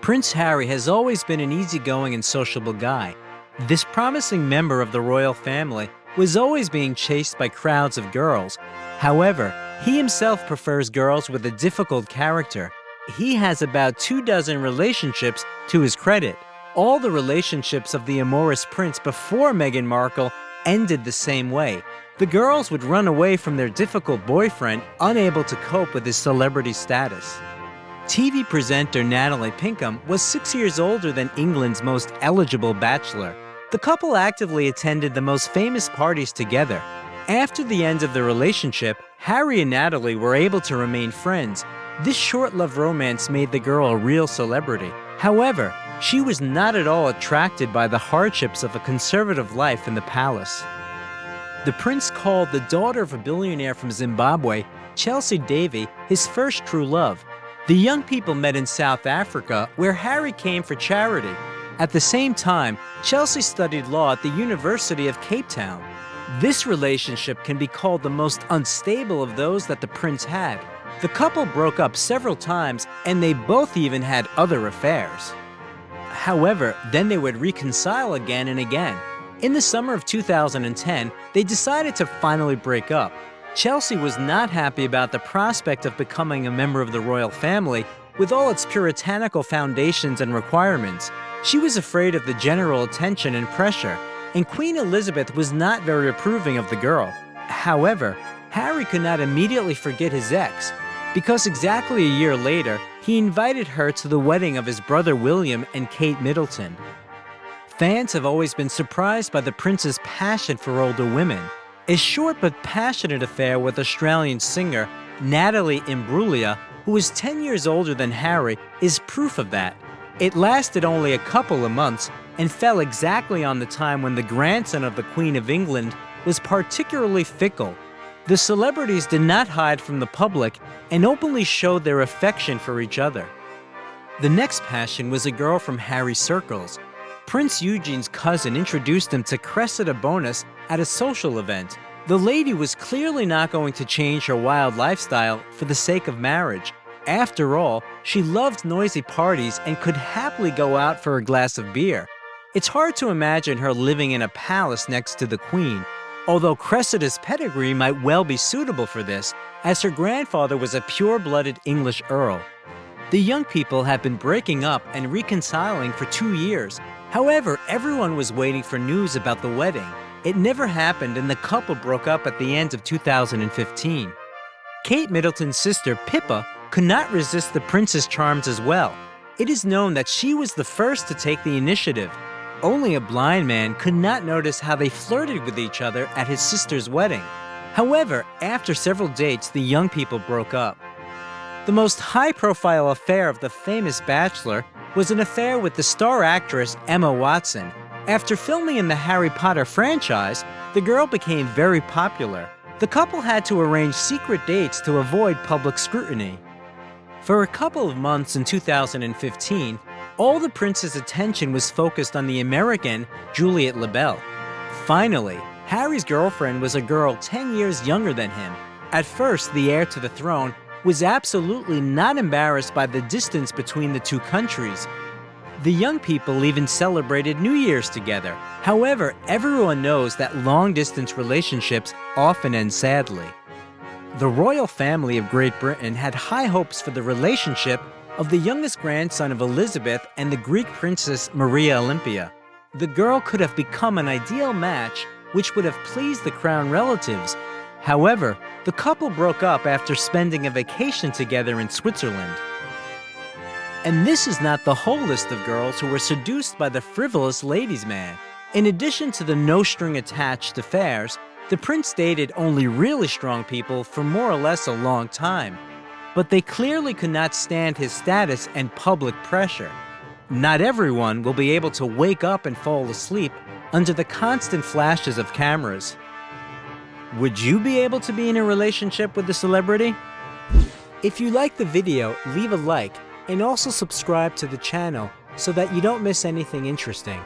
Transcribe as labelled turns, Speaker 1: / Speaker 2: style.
Speaker 1: Prince Harry has always been an easygoing and sociable guy. This promising member of the royal family was always being chased by crowds of girls. However, he himself prefers girls with a difficult character. He has about 24 relationships to his credit. All the relationships of the amorous prince before Meghan Markle ended the same way. The girls would run away from their difficult boyfriend, unable to cope with his celebrity status. TV presenter Natalie Pinkham was 6 years older than England's most eligible bachelor. The couple actively attended the most famous parties together. After the end of the relationship, Harry and Natalie were able to remain friends. This short-lived romance made the girl a real celebrity. However, she was not at all attracted by the hardships of a conservative life in the palace. The prince called the daughter of a billionaire from Zimbabwe, Chelsea Davy, his first true love. The young people met in South Africa, where Harry came for charity. At the same time, Chelsea studied law at the University of Cape Town. This relationship can be called the most unstable of those that the prince had. The couple broke up several times, and they both even had other affairs. However, then they would reconcile again and again. In the summer of 2010, they decided to finally break up. Chelsea was not happy about the prospect of becoming a member of the royal family with all its puritanical foundations and requirements. She was afraid of the general attention and pressure, and Queen Elizabeth was not very approving of the girl. However, Harry could not immediately forget his ex, because exactly a year later, he invited her to the wedding of his brother William and Kate Middleton. Fans have always been surprised by the prince's passion for older women. A short but passionate affair with Australian singer Natalie Imbruglia, who is 10 years older than Harry, is proof of that. It lasted only a couple of months and fell exactly on the time when the grandson of the Queen of England was particularly fickle. The celebrities did not hide from the public and openly showed their affection for each other. The next passion was a girl from Harry's circles. Prince Eugene's cousin introduced him to Cressida Bonus at a social event. The lady was clearly not going to change her wild lifestyle for the sake of marriage. After all, she loved noisy parties and could happily go out for a glass of beer. It's hard to imagine her living in a palace next to the Queen, although Cressida's pedigree might well be suitable for this, as her grandfather was a pure-blooded English earl. The young people have been breaking up and reconciling for 2 years. However, everyone was waiting for news about the wedding. It never happened, and the couple broke up at the end of 2015. Kate Middleton's sister, Pippa, could not resist the prince's charms as well. It is known that she was the first to take the initiative. Only a blind man could not notice how they flirted with each other at his sister's wedding. However, after several dates, the young people broke up. The most high-profile affair of the famous bachelor was an affair with the star actress Emma Watson. After filming in the Harry Potter franchise, the girl became very popular. The couple had to arrange secret dates to avoid public scrutiny. For a couple of months in 2015, all the prince's attention was focused on the American Juliet LaBelle. Finally, Harry's girlfriend was a girl 10 years younger than him. At first, the heir to the throne was absolutely not embarrassed by the distance between the two countries. The young people even celebrated New Year's together. However, everyone knows that long-distance relationships often end sadly. The royal family of Great Britain had high hopes for the relationship of the youngest grandson of Elizabeth and the Greek princess Maria Olympia. The girl could have become an ideal match, which would have pleased the crown relatives. However, the couple broke up after spending a vacation together in Switzerland. And this is not the whole list of girls who were seduced by the frivolous ladies' man. In addition to the no-string-attached affairs, the prince dated only really strong people for more or less a long time. But they clearly could not stand his status and public pressure. Not everyone will be able to wake up and fall asleep under the constant flashes of cameras. Would you be able to be in a relationship with a celebrity? If you like the video, leave a like and also subscribe to the channel so that you don't miss anything interesting.